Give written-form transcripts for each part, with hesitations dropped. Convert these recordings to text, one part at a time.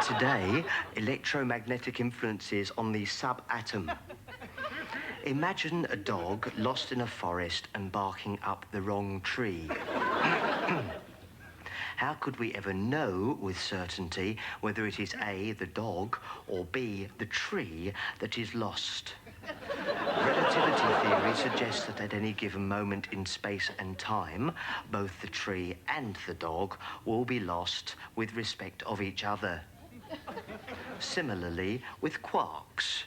Today, electromagnetic influences on the subatom. Imagine a dog lost in a forest and barking up the wrong tree. How could we ever know with certainty whether it is A, the dog, or B, the tree that is lost? Relativity theory suggests that at any given moment in space and time, both the tree and the dog will be lost with respect of each other. Similarly with quarks.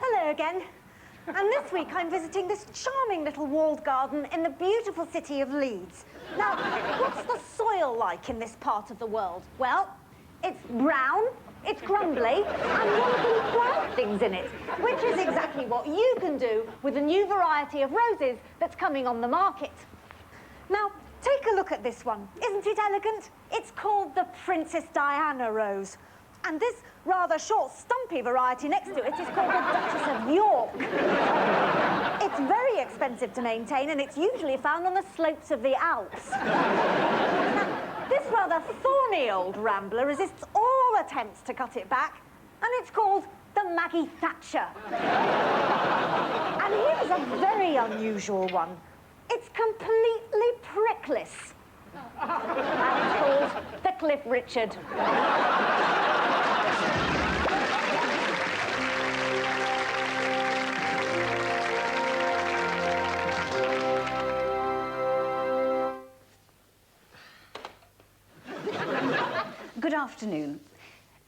Hello again. And this week I'm visiting this charming little walled garden in the beautiful city of Leeds. Now, what's the soil like in this part of the world? Well, it's brown, it's crumbly, and one can plant things in it, which is exactly what you can do with a new variety of roses that's coming on the market. Now, take a look at this one. Isn't it elegant? It's called the Princess Diana rose. And this rather short, stumpy variety next to it is called the Duchess of York. It's very expensive to maintain, and it's usually found on the slopes of the Alps. Now, this rather thorny old rambler resists all attempts to cut it back, and it's called the Maggie Thatcher. And here's a very unusual one. It's completely prickless. And it's called the Cliff Richard. Good afternoon.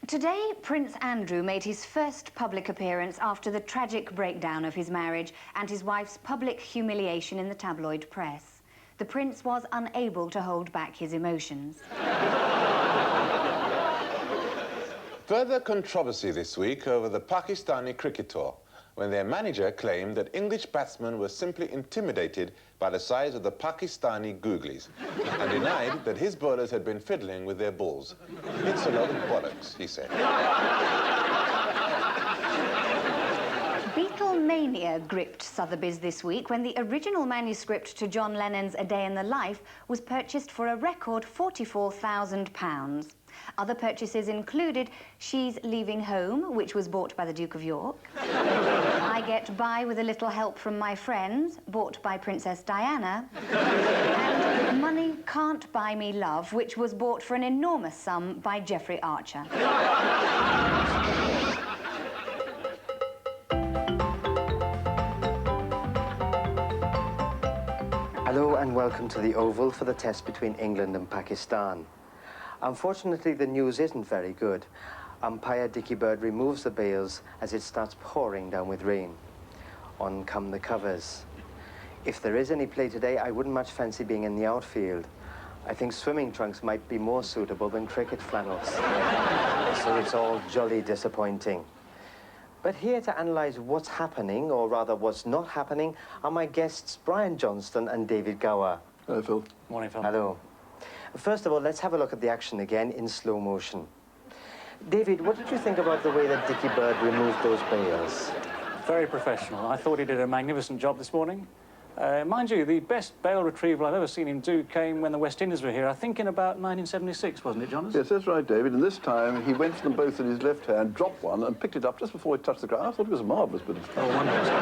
Today, Prince Andrew made his first public appearance after the tragic breakdown of his marriage and his wife's public humiliation in the tabloid press. The Prince was unable to hold back his emotions. Further controversy this week over the Pakistani cricketer, when their manager claimed that English batsmen were simply intimidated by the size of the Pakistani googlies and denied that his bowlers had been fiddling with their balls. It's a load of bollocks, he said. Beatlemania gripped Sotheby's this week when the original manuscript to John Lennon's A Day in the Life was purchased for a record £44,000. Other purchases included She's Leaving Home, which was bought by the Duke of York, I Get By With a Little Help From My Friends, bought by Princess Diana, and Money Can't Buy Me Love, which was bought for an enormous sum by Jeffrey Archer. Hello and welcome to the Oval for the test between England and Pakistan. Unfortunately, the news isn't very good. Umpire Dickie Bird removes the bails as it starts pouring down with rain. On come the covers. If there is any play today, I wouldn't much fancy being in the outfield. I think swimming trunks might be more suitable than cricket flannels. So it's all jolly disappointing. But here to analyse what's happening, or rather what's not happening, are my guests Brian Johnston and David Gower. Hello, Phil. Morning, Phil. Hello. First of all, let's have a look at the action again in slow motion. David, what did you think about the way that Dickie Bird removed those bails? Very professional. I thought he did a magnificent job this morning. Mind you, the best bail retrieval I've ever seen him do came when the West Indies were here, I think in about 1976, wasn't it, Jonas? Yes, that's right, David. And this time, he went for them both in his left hand, dropped one, and picked it up just before it touched the ground. I thought it was a marvellous bit of fun. Oh, wonderful.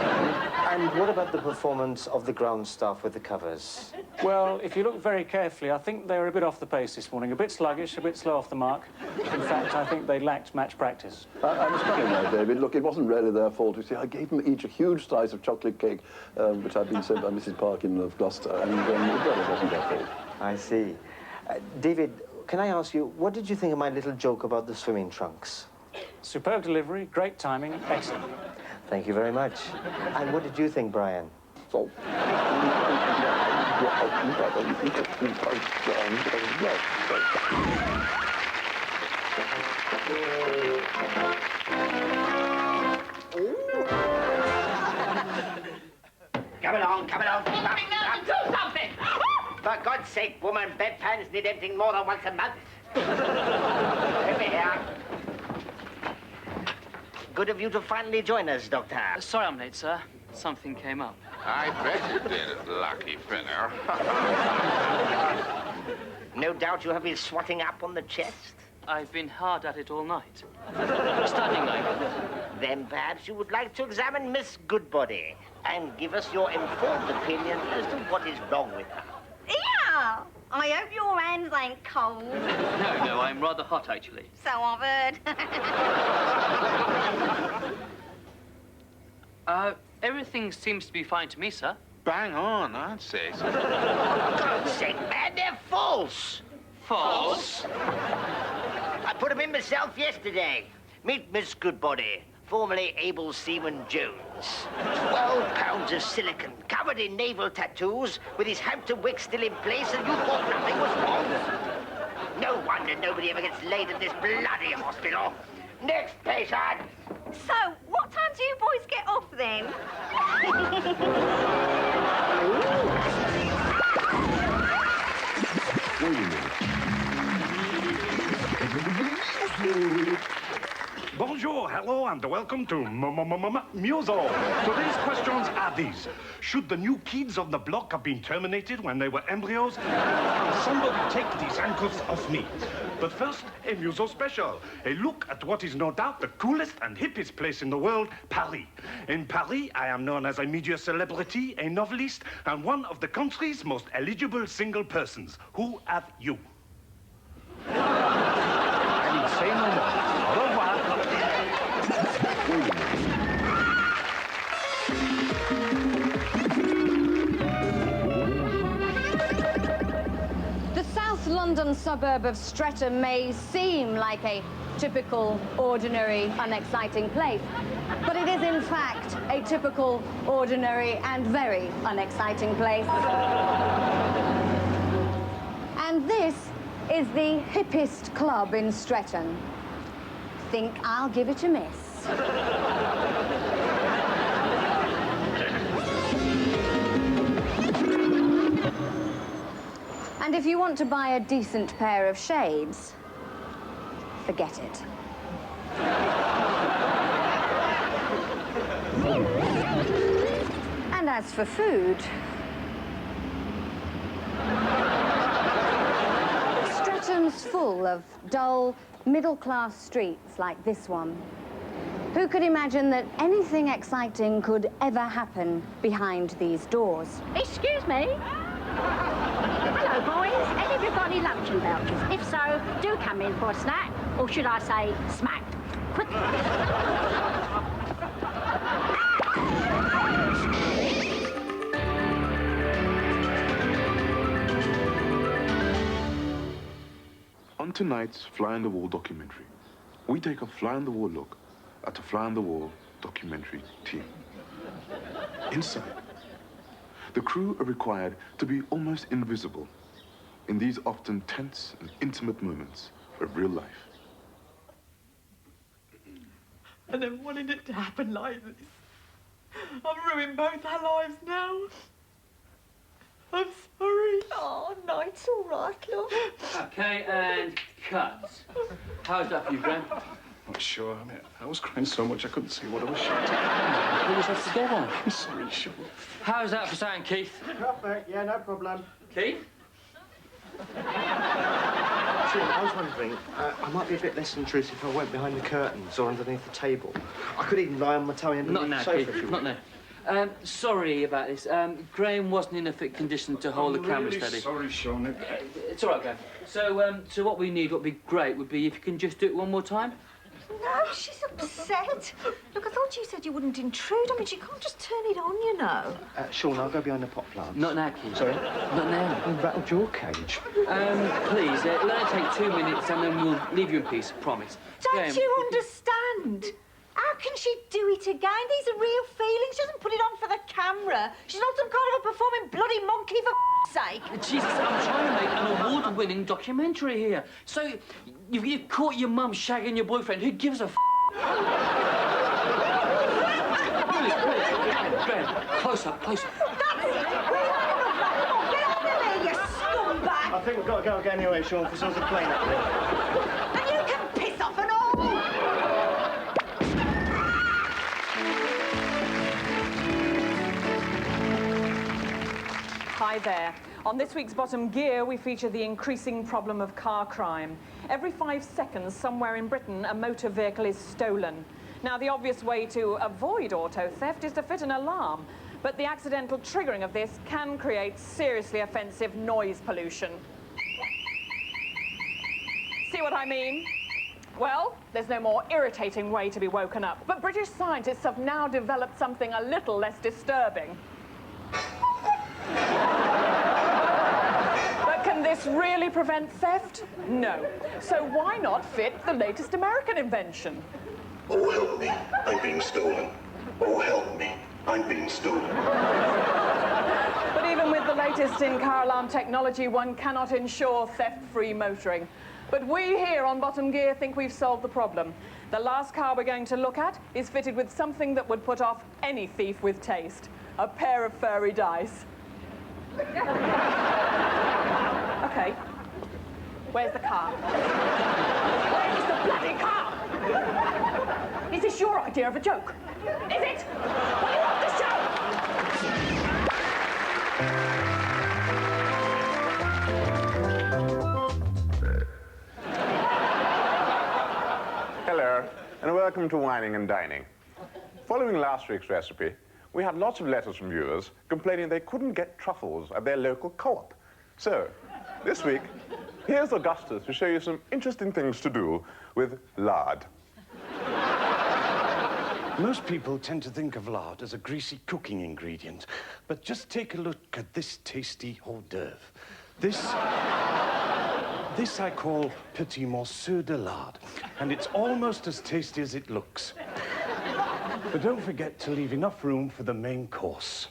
And what about the performance of the ground staff with the covers? Well, if you look very carefully, I think they were a bit off the pace this morning, a bit sluggish, a bit slow off the mark. In fact, I think they lacked match practice. I must tell you now, David, look, it wasn't really their fault. You see, I gave them each a huge slice of chocolate cake, which had been sent by Mrs. Parkin of Gloucester, and it really wasn't their fault. I see. David, can I ask you, what did you think of my little joke about the swimming trunks? Superb delivery, great timing, excellent. Thank you very much. And what did you think, Brian? So... Come along, come along. Stop, do something! For God's sake, woman, bedpans need emptying more than once a month. Over here. good of you to finally join us, Doctor. Sorry I'm late, sir. Something came up. I bet you did, lucky fellow. No doubt you have been swatting up on the chest. I've been hard at it all night. Studying like. Then perhaps you would like to examine Miss Goodbody and give us your informed opinion as to what is wrong with her. Yeah! I hope your hands ain't cold. No, I'm rather hot, actually. So I've heard. Everything seems to be fine to me, sir. Bang on, I'd say so. For God's sake, man, they're false. False? I put them in myself yesterday. Meet Miss Goodbody, formerly Able Seaman Jones. 12 pounds of silicon, covered in naval tattoos, with his Hampton wick still in place, and you thought nothing was wrong. No wonder nobody ever gets laid at this bloody hospital. Next patient. So, what time do you boys get off then? Bonjour, hello, and welcome to Muso. Today's questions are these. Should the new kids on the block have been terminated when they were embryos? Can somebody take these handcuffs off me? But first, a Muso special. A look at what is no doubt the coolest and hippest place in the world, Paris. In Paris, I am known as a media celebrity, a novelist, and one of the country's most eligible single persons. Who have you? I need say no more. Au revoir. The South London suburb of Streatham may seem like a typical, ordinary, unexciting place, but it is in fact a typical, ordinary and very unexciting place. And this is the hippest club in Streatham. Think I'll give it a miss. And if you want to buy a decent pair of shades, forget it. And as for food, Streatham's full of dull, middle-class streets like this one. Who could imagine that anything exciting could ever happen behind these doors? Excuse me? Hello, boys. Any of you got any luncheon vouchers? If so, do come in for a snack, or should I say, smack. Quick. On tonight's Fly on the Wall documentary, we take a fly-on-the-wall look at a fly-on-the-wall documentary team. Inside, the crew are required to be almost invisible in these often tense and intimate moments of real life. I never wanted it to happen like this. I've ruined both our lives now. I'm sorry. Oh, no, it's all right, love. Okay, and cut. How's that for you, Graham? Not sure. I mean, I was crying so much I couldn't see what I was shouting. Pull yourself together. I'm sorry, Sean. How's that for saying, Keith? Perfect, yeah, no problem. Keith? Sean, I was wondering, I might be a bit less intrusive if I went behind the curtains or underneath the table. I could even lie on my tummy underneath the sofa if you Not now. Sorry about this. Graham wasn't in a fit condition to hold the camera steady. Sorry, Sean. It's all right, Graham. So what we need, what would be great, would be if you can just do it one more time. No, she's upset. Look, I thought you said you wouldn't intrude. I mean, she can't just turn it on, you know. Sean, I'll go behind the pot plants. Not now, Keith. Sorry? Not now. You rattled your cage. Please, it'll only take 2 minutes and then we'll leave you in peace, promise. Don't you understand? How can she do it again? These are real feelings. She doesn't put it on for the camera. She's not some kind of a performing bloody monkey, for sake. Jesus, I'm trying to make an award-winning documentary here. So, you've caught your mum shagging your boyfriend. Who gives a Graham, close up. That's it. Get under there, you scumbag. I think we've got to go again anyway, Sean, because there's a plane up there. And you can piss off and all. Hi there. On this week's Bottom Gear, we feature the increasing problem of car crime. Every 5 seconds, somewhere in Britain, a motor vehicle is stolen. Now, the obvious way to avoid auto theft is to fit an alarm, but the accidental triggering of this can create seriously offensive noise pollution. See what I mean? Well, there's no more irritating way to be woken up, but British scientists have now developed something a little less disturbing. But can this really prevent theft? No. So why not fit the latest American invention? Oh, help me, I'm being stolen. Oh, help me, I'm being stolen. But even with the latest in car alarm technology, one cannot ensure theft-free motoring. But we here on Bottom Gear think we've solved the problem. The last car we're going to look at is fitted with something that would put off any thief with taste. A pair of furry dice. OK. Where's the car? Where's the bloody car? Is this your idea of a joke? Is it? Well, you want the show? Hello, and welcome to Wining and Dining. Following last week's recipe, we had lots of letters from viewers complaining they couldn't get truffles at their local co-op. So, this week, here's Augustus to show you some interesting things to do with lard. Most people tend to think of lard as a greasy cooking ingredient, but just take a look at this tasty hors d'oeuvre. This I call petit morceau de lard, and it's almost as tasty as it looks. But don't forget to leave enough room for the main course.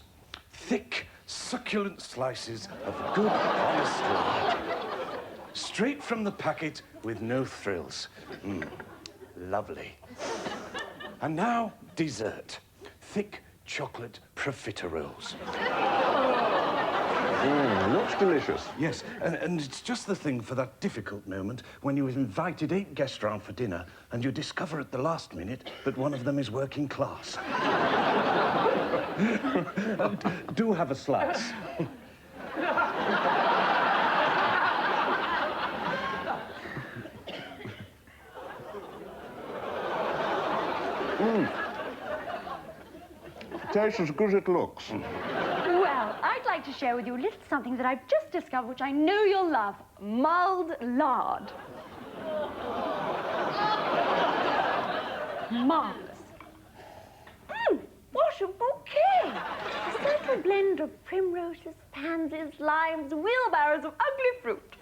Thick, succulent slices of good, honest lard. Straight from the packet with no frills. Lovely. And now, dessert. Thick chocolate profiteroles. Looks delicious. Yes, and it's just the thing for that difficult moment when you've invited 8 guests round for dinner and you discover at the last minute that one of them is working class. Do have a slice. Tastes as good as it looks. Well, I'd like to share with you a little something that I've just discovered, which I know you'll love. Mulled lard. Marvellous. What a bouquet! A subtle blend of primroses, pansies, limes, wheelbarrows of ugly fruit.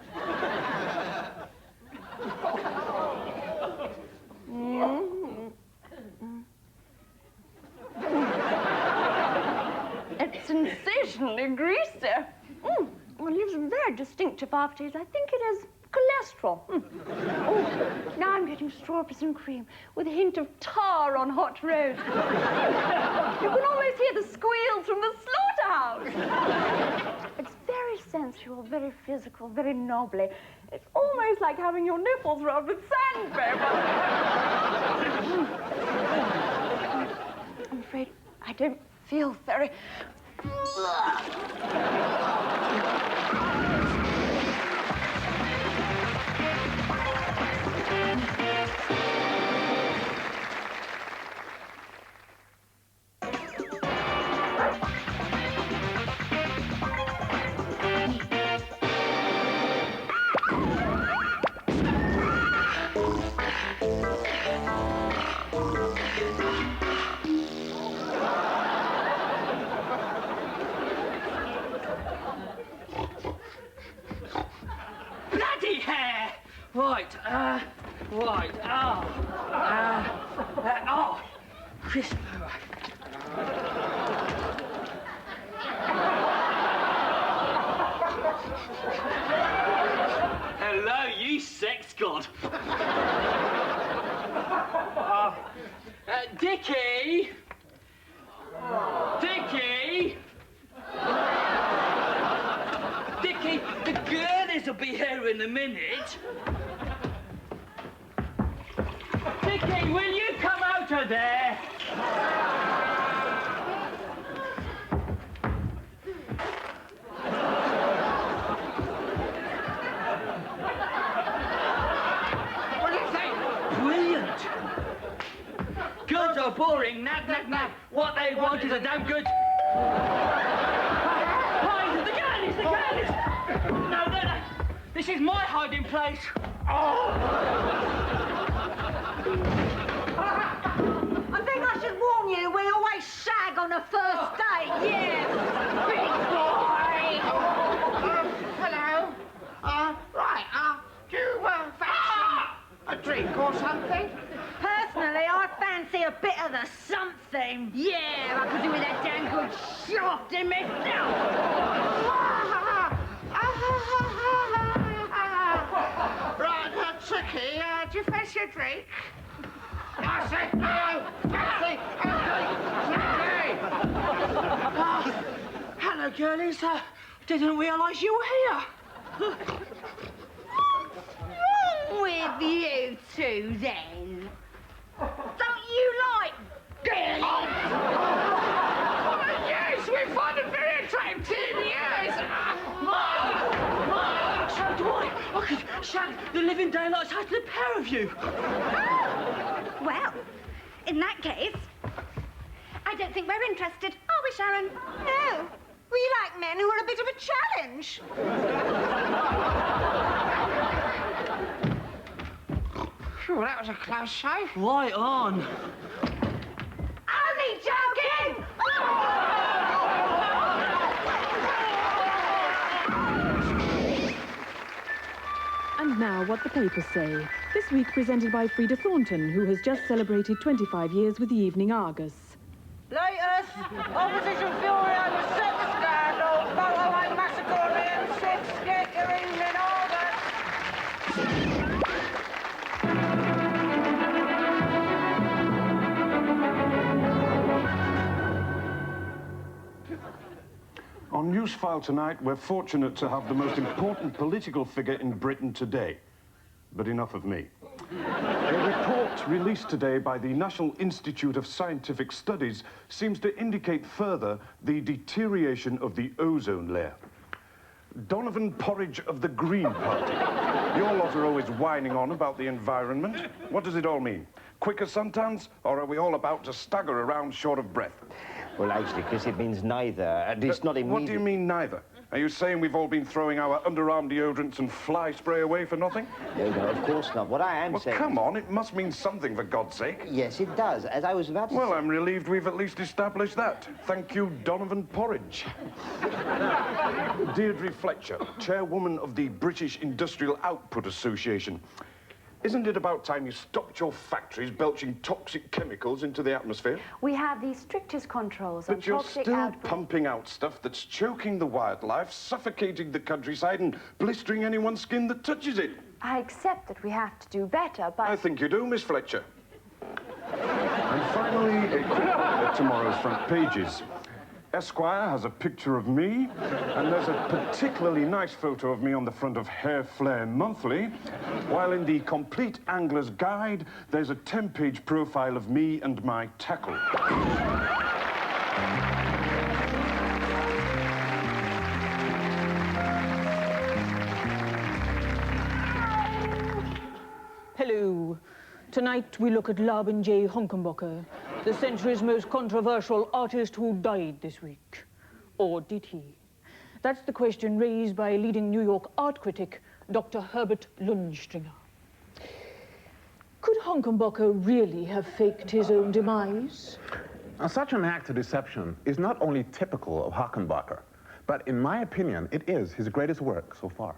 It's sensationally greasy. It leaves a very distinctive aftertaste. I think it is cholesterol. Oh, now I'm getting strawberries and cream with a hint of tar on hot roast. You can almost hear the squeals from the slaughterhouse. It's very sensual, very physical, very noble. It's almost like having your nipples rubbed with sandpaper. I'm afraid I don't feel very... Crisp. Hello, you sex god. Dickie! Dickie! Dickie, the girlies will be here in a minute. Dickie, will you come out of there? so boring. Nag, nag, nag. What they want is a damn good... Hide! The gun! It's the gun! No, no, no. This is my hiding place. Oh. I think I should warn you, we always shag on a first date, yeah. Big boy! Hello. Right, do you fancy a drink or something? Personally, I fancy a bit of the something. Yeah, I could do with a damn good shaft in myself. Right, Tricky, do you fancy a drink? I said no! Fancy a drink! Hello, girlies. Didn't realise you were here. With you two, then. Don't you like girls? Oh, yes, we find it very attractive, yes. So do I. I could shag the living daylights out of the pair of you. Well, in that case, I don't think we're interested, are we, Sharon? No. We like men who are a bit of a challenge. Phew, that was a close shave. Right on. Only joking! And now, what the papers say. This week presented by Frida Thornton, who has just celebrated 25 years with the Evening Argus. Latest, opposition fury over sex scandal, motorway massacre on the M6, get your Evening Argus. On Newsfile tonight, we're fortunate to have the most important political figure in Britain today. But enough of me. A report released today by the National Institute of Scientific Studies seems to indicate further the deterioration of the ozone layer. Donovan Porridge of the Green Party. Your lot are always whining on about the environment. What does it all mean? Quicker suntans, or are we all about to stagger around short of breath? Well, actually, Chris, it means neither. At least not immediately. What do you mean, neither? Are you saying we've all been throwing our underarm deodorants and fly spray away for nothing? No, of course not. What I am saying... Well, come on, it must mean something, for God's sake. Yes, it does. As I was about to say... Well, I'm relieved we've at least established that. Thank you, Donovan Porridge. Deirdre Fletcher, chairwoman of the British Industrial Output Association. Isn't it about time you stopped your factories belching toxic chemicals into the atmosphere? We have the strictest controls on But you're toxic still output. pumping out stuff that's choking the wildlife, suffocating the countryside and blistering anyone's skin that touches it. I accept that we have to do better, but... I think you do, Miss Fletcher. And finally, a quick look at tomorrow's front pages. Esquire has a picture of me, and there's a particularly nice photo of me on the front of Hair Flare Monthly, while in the Complete Angler's Guide, there's a 10-page profile of me and my tackle. Hello. Tonight we look at Laban J. Honkenbocker, the century's most controversial artist who died this week. Or did he? That's the question raised by leading New York art critic, Dr. Herbert Lundstringer. Could Honkenbocker really have faked his own demise? Now, such an act of deception is not only typical of Honkenbocker, but in my opinion, it is his greatest work so far.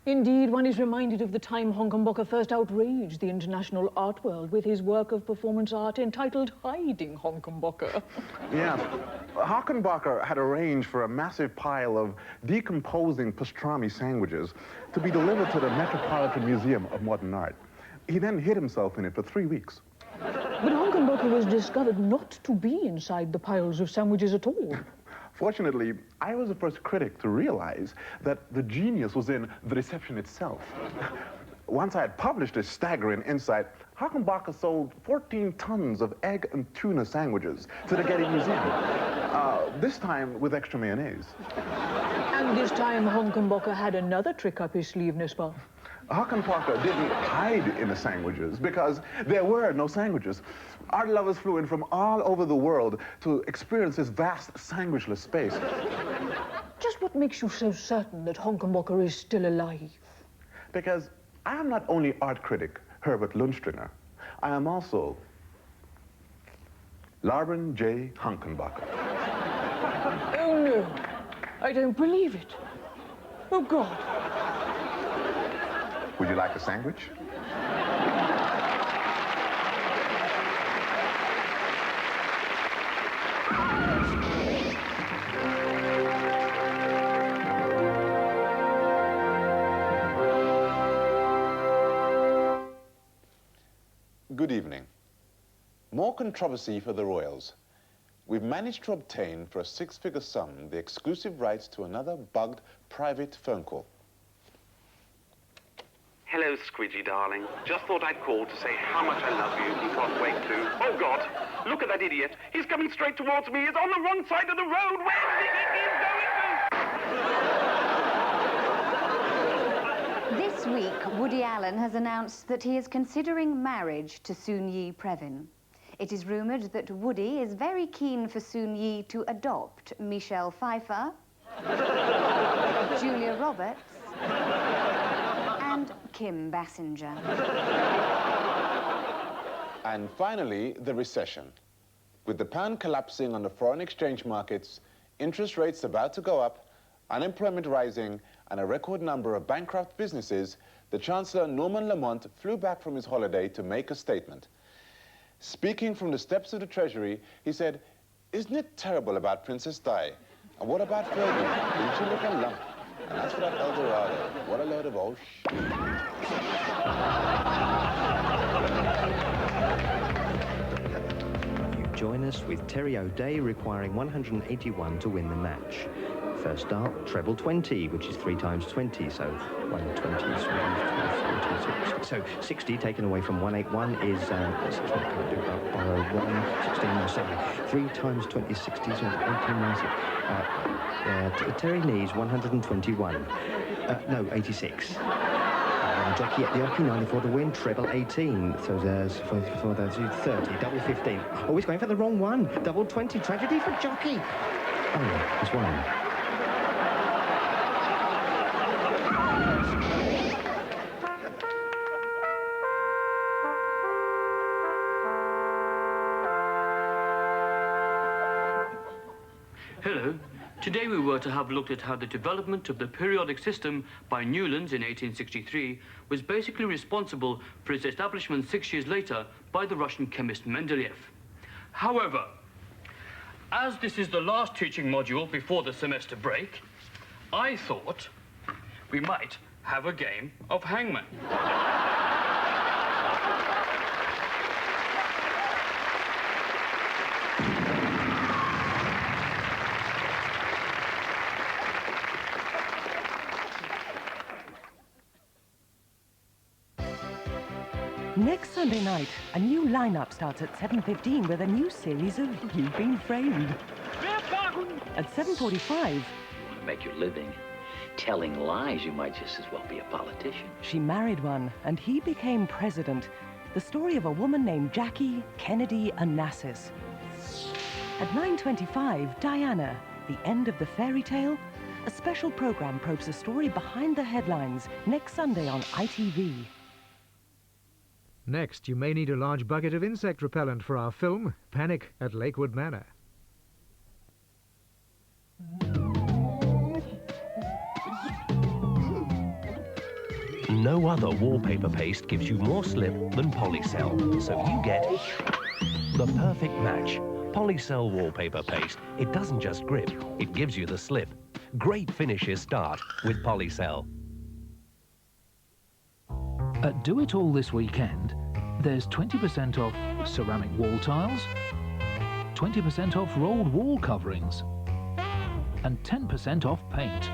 Indeed, one is reminded of the time Honkenbocker first outraged the international art world with his work of performance art entitled Hiding Honkenbocker. Yeah, Honkenbocker had arranged for a massive pile of decomposing pastrami sandwiches to be delivered to the Metropolitan Museum of Modern Art. He then hid himself in it for 3 weeks. But Honkenbocker was discovered not to be inside the piles of sandwiches at all. Fortunately, I was the first critic to realize that the genius was in the deception itself. Once I had published this staggering insight, Honkenbocker sold 14 tons of egg and tuna sandwiches to the Getty Museum. This time with extra mayonnaise. And this time Honkenbocker had another trick up his sleeve, n'est-ce pas? Hucken Parker didn't hide in the sandwiches because there were no sandwiches. Art lovers flew in from all over the world to experience this vast sandwichless space. Just what makes you so certain that Honkenbocker is still alive? Because I am not only art critic Herbert Lundstringer, I am also Larbin J. Honkenbocker. Oh, no. I don't believe it. Oh, God. Would you like a sandwich? Good evening. More controversy for the royals. We've managed to obtain for a six-figure sum the exclusive rights to another bugged private phone call. Hello, Squidgy, darling. Just thought I'd call to say how much I love you and can't wait to... Oh, God! Look at that idiot. He's coming straight towards me. He's on the wrong side of the road. Where do you think he's going to? This week, Woody Allen has announced that he is considering marriage to Soon-Yi Previn. It is rumoured that Woody is very keen for Soon-Yi to adopt Michelle Pfeiffer, Julia Roberts, and Kim Basinger. And finally, the recession. With the pound collapsing on the foreign exchange markets, interest rates about to go up, unemployment rising, and a record number of bankrupt businesses, the Chancellor Norman Lamont flew back from his holiday to make a statement. Speaking from the steps of the Treasury, he said, "Isn't it terrible about Princess Di? And what about Fergie? Didn't she look a lump? And as for that El Dorado, what a load of old sh..." You join us with Terry O'Day requiring 181 to win the match. First start, treble 20, which is 3 times 20, so 120 is 40, so 60 taken away from 181 is, borrow 1, 16, no, 7. 3 times 20 is 60, so 18, 90. Terry needs 121. No, 86. Jockey at the Ocky, 94 to win, treble 18. So there's 44, there's 30, double 15. Oh, he's going for the wrong one. Double 20, tragedy for Jockey. Oh, he's won. Hello. Today we were to have looked at how the development of the periodic system by Newlands in 1863 was basically responsible for its establishment 6 years later by the Russian chemist Mendeleev. However, as this is the last teaching module before the semester break, I thought we might have a game of hangman. Next Sunday night, a new lineup starts at 7:15 with a new series of You've Been Framed. At 7:45... Make your living telling lies, you might just as well be a politician. She married one, and he became president. The story of a woman named Jackie Kennedy Onassis. At 9:25, Diana, the end of the fairy tale. A special program probes the story behind the headlines next Sunday on ITV. Next, you may need a large bucket of insect repellent for our film, Panic at Lakewood Manor. No other wallpaper paste gives you more slip than Polycell, so you get the perfect match. Polycell wallpaper paste. It doesn't just grip, it gives you the slip. Great finishes start with Polycell. At Do It All this weekend, there's 20% off ceramic wall tiles, 20% off rolled wall coverings, and 10% off paint.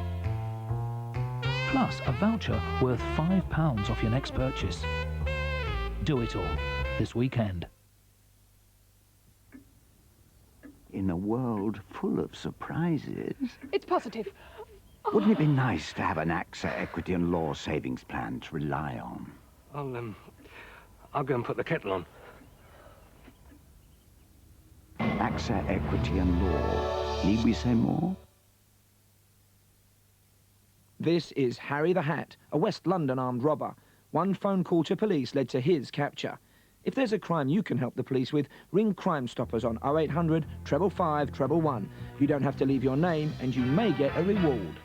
Plus a voucher worth £5 off your next purchase. Do It All this weekend. In a world full of surprises... It's positive. Wouldn't it be nice to have an AXA equity and law savings plan to rely on? I'll go and put the kettle on. AXA equity and law. Need we say more? This is Harry the Hat, a West London armed robber. One phone call to police led to his capture. If there's a crime you can help the police with, ring Crime Stoppers on 0800 555 111. You don't have to leave your name and you may get a reward.